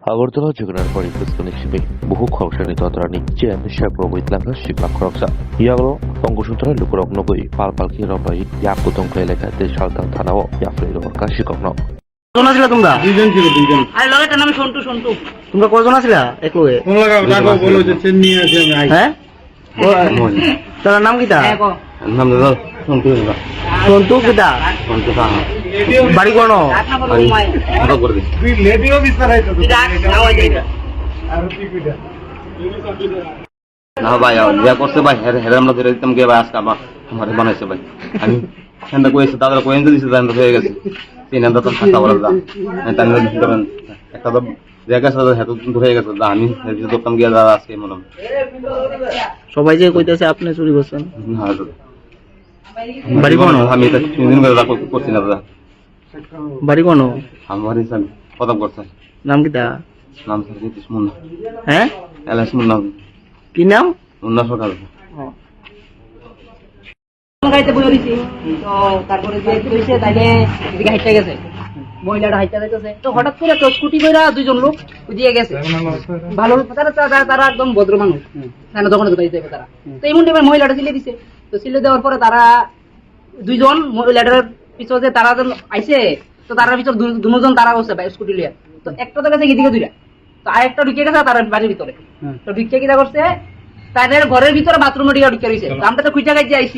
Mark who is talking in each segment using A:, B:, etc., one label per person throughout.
A: Agartala jogenar pari kuskunik sibe buhu khawsani totrani chen shaproboit langa shikla khoroksa yagro tonggosutra lukurok nogoi palpalki robai yakutong eলাকাতে সালতান থানাও ইয়াফ্রের হরকা শিককনো
B: কজন আছিলা তোমরা?
C: দুইজন ছিল দুইজন।
B: আর লগেটার নাম সন্টু সন্টু। তোমরা কজন আছিলা একলগে?
C: কোন লাগা লাগা বলো যে চেন নিয়ে আছে আমি আই।
B: হ্যাঁ? তার নাম কিটা?
C: নাম দাও সন্টু দাও।
B: সন্টু কিটা?
C: সন্টু দাও।
B: বাড়ি কোন?
C: কত করে দিস? তুই লেডিও বিস্তার আইতো তো। আর কি কইটা?
D: না ভাই যা করছে ভাই হেরে আমরা ধরে দিতাম কে ভাই আজকে আমার বানাইছে ভাই আমি সেটা কইছে দাদা কইন দিছে জানতে হয়ে গেছে তিন আন্দা তো থাকা বলা দা তাই ধরেন একটা তো জায়গা সাথে হেতু ধরে গেছে দা আমি হেরে দোকান গিয়ে দাদা আজকে মনে
B: সবাই যে কইতাছে আপনি চুরি করছেন।
D: না
B: বাড়ি কোন?
D: আমি এটা 3 দিন ধরে করছি না দাদা
B: বাড়ি কোন?
D: আমার হিসাব কথা করছে
B: নাম কিটা?
D: নাম স্যার নীতিশ মুন্না
B: হ্যাঁ?
D: এলএস মুন্না
B: কি নাম?
D: মুন্না সকাল
E: গাইতে বলে দিছি তো তারপরে যে কইছে তাইলে এদিকে হাইটা গেছে মহিলাটা হাইটা যাইতেছে তো হঠাৎ করে তো স্কুটি কইরা দুইজন লোক দিয়ে গেছে ভালো তারা একদম ভদ্র মানুষ কেন তখন তো গাইতে তারা তো এই মুন্ডে মহিলাটা সিলে দিছে তো সিলে দেওয়ার পরে তারা দুইজন মহিলাটার পিছনে তারা যখন আইছে তো তার ভিতর দুজন তারা বসে স্কুটি লিয়া তো একটা তো গেছে এদিকে দুইটা তো আরেকটা ঢুকে গেছে তার বাড়ির ভিতরে তো ঢুকে কিটা করছে তাদের ঘরের ভিতরে বাথরুমে ঢুকে রইছে আমরা তো খুঁজা গাইতে আইছি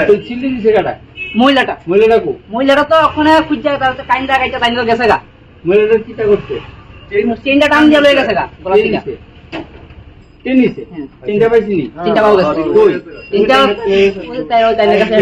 C: তুই চিল্লি দিছে কাটা।
E: মহিলাটা
C: মহিলাটা কো?
E: মহিলাটা তো ওখানে খুঁজা তার কাইন্দা গাইতে তাইন্দা গেছে গা
C: মহিলাটা কিটা করছে?
E: চেইনটা টান দিয়ে লয়ে গেছে গা গলা থেকে
C: কে নিছে? চিন্তা পাইছিনি?
E: চিন্তা পাও গেছে
C: কই?
E: চিন্তা তাই কাছে